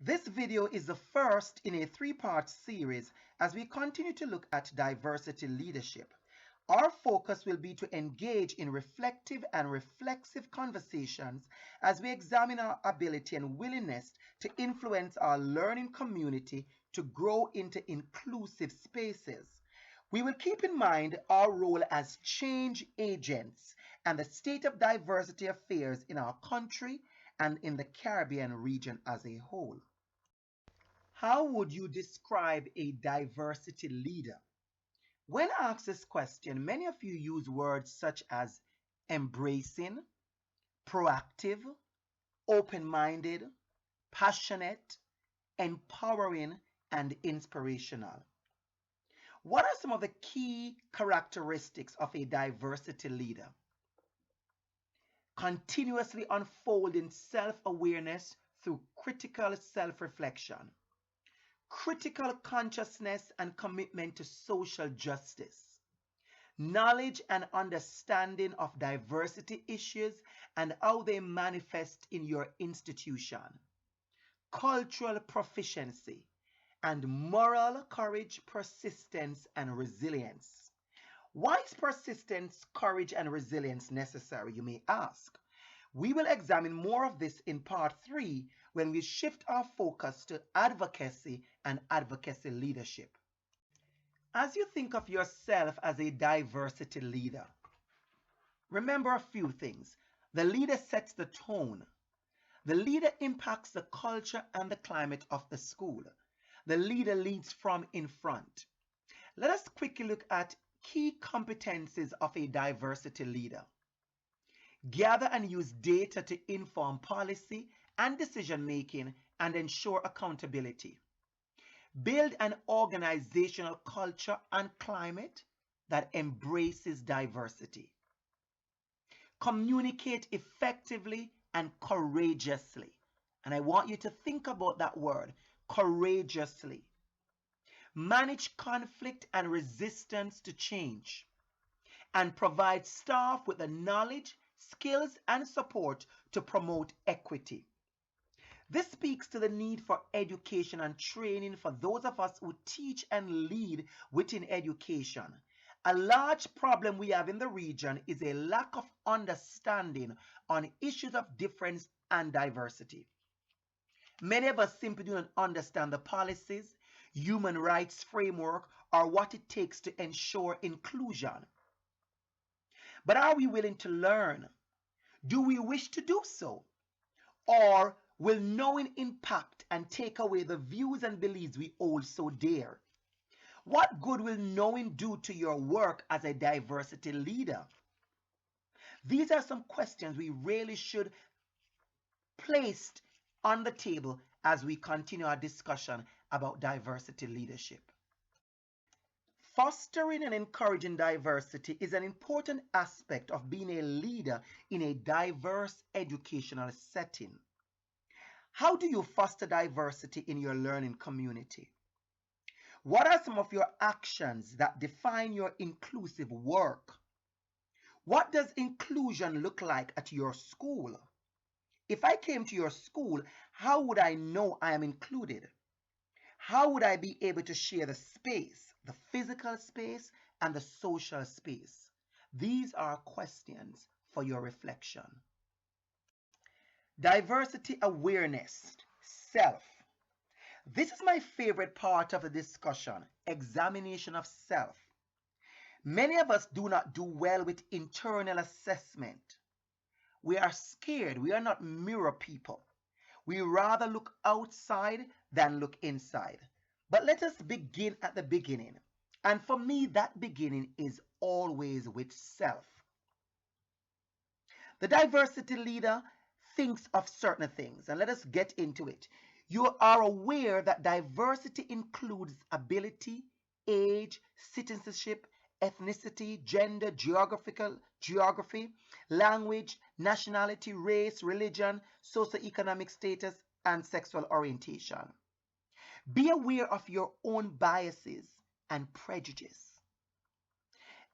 This video is the first in a three-part series as we continue to look at diversity leadership. Our focus will be to engage in reflective and reflexive conversations as we examine our ability and willingness to influence our learning community to grow into inclusive spaces. We will keep in mind our role as change agents and the state of diversity affairs in our country and in the Caribbean region as a whole. How would you describe a diversity leader? When asked this question, many of you use words such as embracing, proactive, open-minded, passionate, empowering, and inspirational. What are some of the key characteristics of a diversity leader? Continuously unfolding self-awareness through critical self-reflection, critical consciousness and commitment to social justice, knowledge and understanding of diversity issues and how they manifest in your institution, cultural proficiency, and moral courage, persistence, and resilience. Why is persistence, courage, and resilience necessary, you may ask? We will examine more of this in part 3 when we shift our focus to advocacy and advocacy leadership. As you think of yourself as a diversity leader, remember a few things. The leader sets the tone. The leader impacts the culture and the climate of the school. The leader leads from in front. Let us quickly look at key competencies of a diversity leader. Gather and use data to inform policy and decision making and ensure accountability. Build an organizational culture and climate that embraces diversity. Communicate effectively and courageously. And I want you to think about that word, courageously. Manage conflict and resistance to change. And provide staff with the knowledge, skills, and support to promote equity. This speaks to the need for education and training for those of us who teach and lead within education. A large problem we have in the region is a lack of understanding on issues of difference and diversity. Many of us simply do not understand the policies, human rights framework, or what it takes to ensure inclusion. But are we willing to learn? Do we wish to do so? Or will knowing impact and take away the views and beliefs we hold so dear? What good will knowing do to your work as a diversity leader? These are some questions we really should place on the table as we continue our discussion about diversity leadership. Fostering and encouraging diversity is an important aspect of being a leader in a diverse educational setting. How do you foster diversity in your learning community? What are some of your actions that define your inclusive work? What does inclusion look like at your school? If I came to your school, how would I know I am included? How would I be able to share the space, the physical space and the social space? These are questions for your reflection. Diversity awareness, self. This is my favorite part of the discussion, examination of self. Many of us do not do well with internal assessment. We are scared. We are not mirror people. We rather look outside than look inside. But let us begin at the beginning. And for me, that beginning is always with self. The diversity leader thinks of certain things, and let us get into it. You are aware that diversity includes ability, age, citizenship, ethnicity, gender, geography, language, nationality, race, religion, socioeconomic status, and sexual orientation. Be aware of your own biases and prejudice.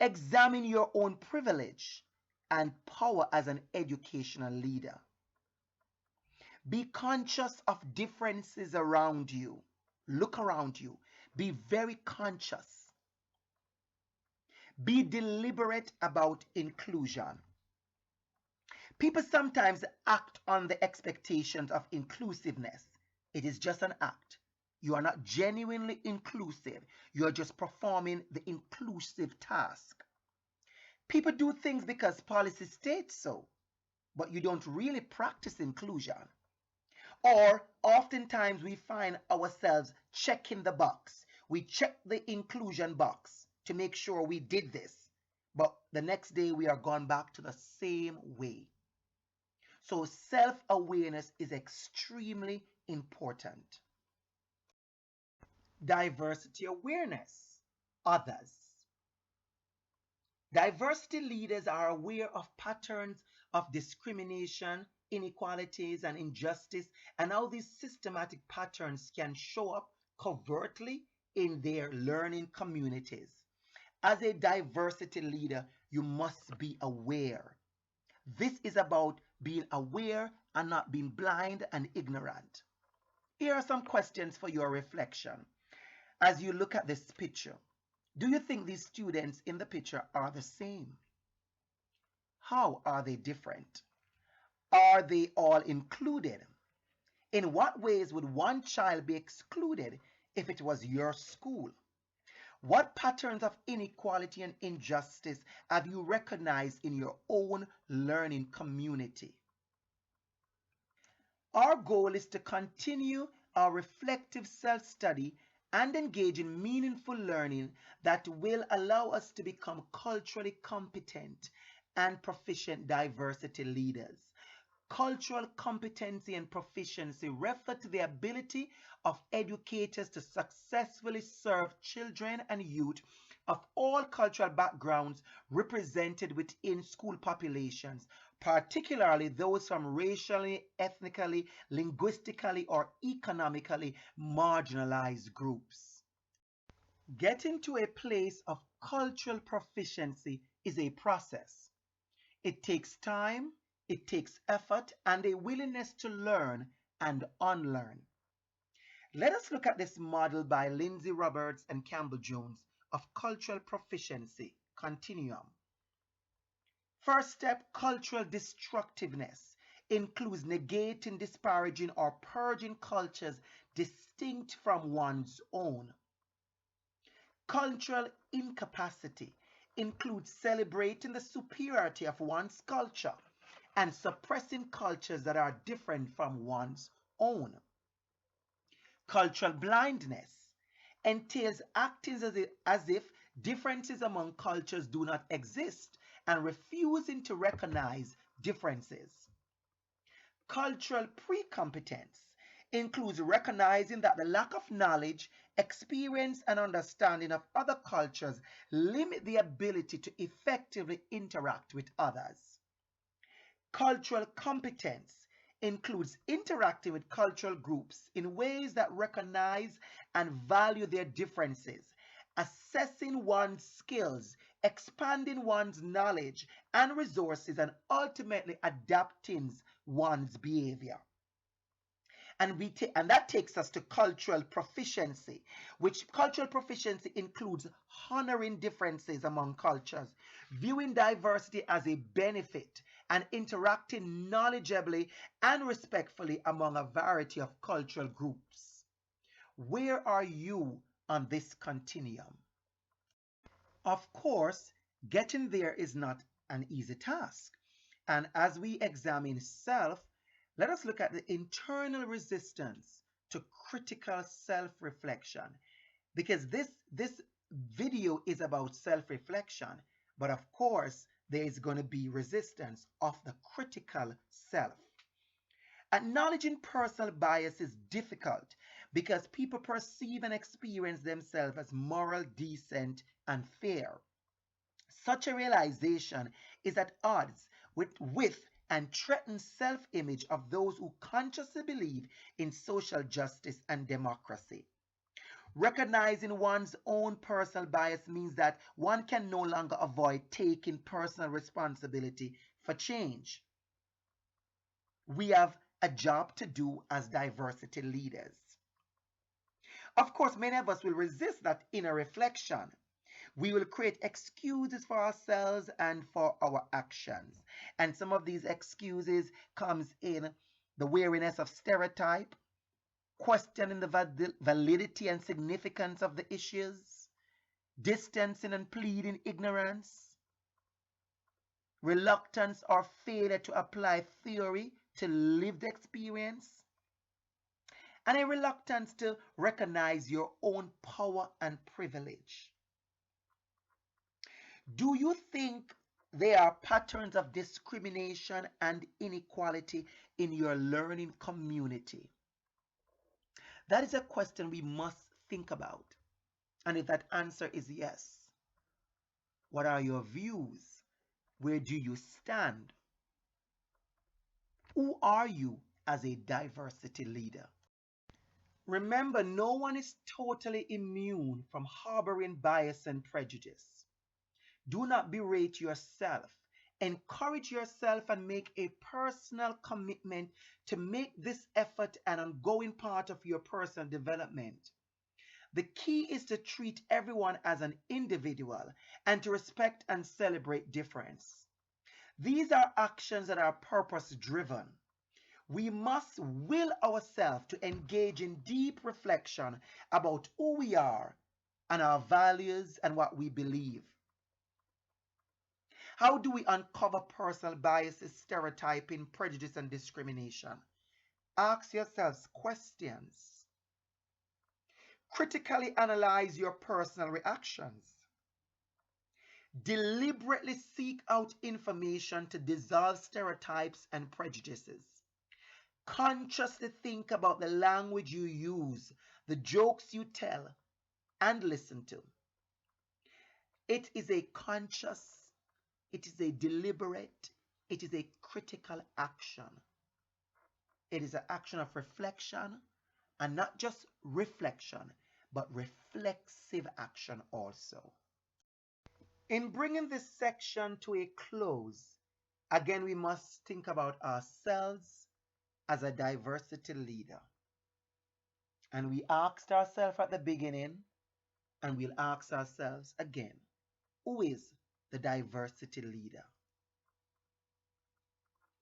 Examine your own privilege and power as an educational leader. Be conscious of differences around you. Look around you. Be very conscious. Be deliberate about inclusion. People sometimes act on the expectations of inclusiveness. It is just an act. You are not genuinely inclusive. You are just performing the inclusive task. People do things because policy states so, but you don't really practice inclusion. Or oftentimes we find ourselves checking the box. We check the inclusion box to make sure we did this, but the next day we are gone back to the same way. So self-awareness is extremely important. Diversity awareness. Others. Diversity leaders are aware of patterns of discrimination, inequalities, and injustice, and how these systematic patterns can show up covertly in their learning communities. As a diversity leader, you must be aware. This is about being aware and not being blind and ignorant. Here are some questions for your reflection as you look at this picture. Do you think these students in the picture are the same? How are they different? Are they all included? In what ways would one child be excluded if it was your school? What patterns of inequality and injustice have you recognized in your own learning community? Our goal is to continue our reflective self-study and engage in meaningful learning that will allow us to become culturally competent and proficient diversity leaders. Cultural competency and proficiency refer to the ability of educators to successfully serve children and youth of all cultural backgrounds represented within school populations, particularly those from racially, ethnically, linguistically, or economically marginalized groups. Getting to a place of cultural proficiency is a process. It takes time, it takes effort, and a willingness to learn and unlearn. Let us look at this model by Lindsey Roberts and Campbell Jones of cultural proficiency, Continuum. First step, cultural destructiveness, includes negating, disparaging, or purging cultures distinct from one's own. Cultural incapacity includes celebrating the superiority of one's culture and suppressing cultures that are different from one's own. Cultural blindness entails acting as if differences among cultures do not exist and refusing to recognize differences. Cultural precompetence includes recognizing that the lack of knowledge, experience, and understanding of other cultures limit the ability to effectively interact with others. Cultural competence includes interacting with cultural groups in ways that recognize and value their differences, assessing one's skills, expanding one's knowledge and resources, and ultimately adapting one's behavior. And that takes us to cultural proficiency, which cultural proficiency includes honoring differences among cultures, viewing diversity as a benefit, and interacting knowledgeably and respectfully among a variety of cultural groups. Where are you on this continuum? Of course, getting there is not an easy task. And as we examine self, let us look at the internal resistance to critical self-reflection, because this video is about self-reflection, but of course there is going to be resistance of the critical self. Acknowledging personal bias is difficult because people perceive and experience themselves as moral, decent, and fair. Such a realization is at odds with and threatens self-image of those who consciously believe in social justice and democracy. Recognizing one's own personal bias means that one can no longer avoid taking personal responsibility for change. We have a job to do as diversity leaders. Of course, many of us will resist that inner reflection. We will create excuses for ourselves and for our actions. And some of these excuses comes in the wariness of stereotype, questioning the validity and significance of the issues, distancing and pleading ignorance, reluctance or failure to apply theory to lived experience, and a reluctance to recognize your own power and privilege. Do you think there are patterns of discrimination and inequality in your learning community? That is a question we must think about. And if that answer is yes, what are your views? Where do you stand? Who are you as a diversity leader? Remember, no one is totally immune from harboring bias and prejudice. Do not berate yourself. Encourage yourself and make a personal commitment to make this effort an ongoing part of your personal development. The key is to treat everyone as an individual and to respect and celebrate difference. These are actions that are purpose driven. We must will ourselves to engage in deep reflection about who we are and our values and what we believe. How do we uncover personal biases, stereotyping, prejudice, and discrimination? Ask yourselves questions. Critically analyze your personal reactions. Deliberately seek out information to dissolve stereotypes and prejudices. Consciously think about the language you use, the jokes you tell and listen to. It is a conscious, it is a deliberate, it is a critical action. It is an action of reflection, and not just reflection, but reflexive action also. In bringing this section to a close, again, we must think about ourselves as a diversity leader. And we asked ourselves at the beginning, and we'll ask ourselves again, who is the diversity leader?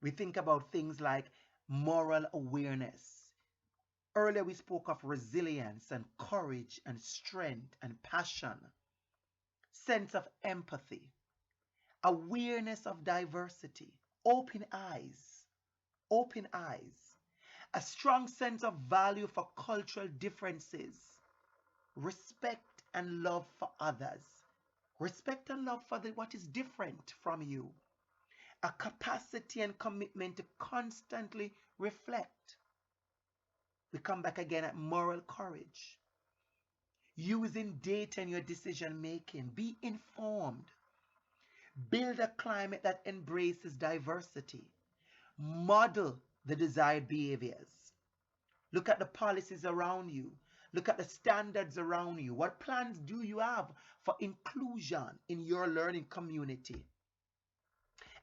We think about things like moral awareness. Earlier we spoke of resilience and courage and strength and passion, sense of empathy, awareness of diversity, open eyes, a strong sense of value for cultural differences, respect and love for others, respect and love for what is different from you, a capacity and commitment to constantly reflect. We come back again at moral courage, using data in your decision making, be informed, build a climate that embraces diversity, model the desired behaviors. Look at the policies around you. Look at the standards around you. What plans do you have for inclusion in your learning community?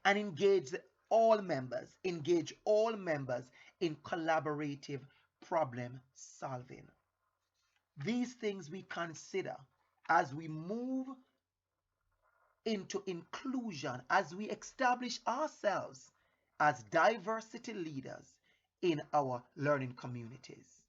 And engage all members in collaborative problem solving. These things we consider as we move into inclusion, as we establish ourselves as diversity leaders in our learning communities.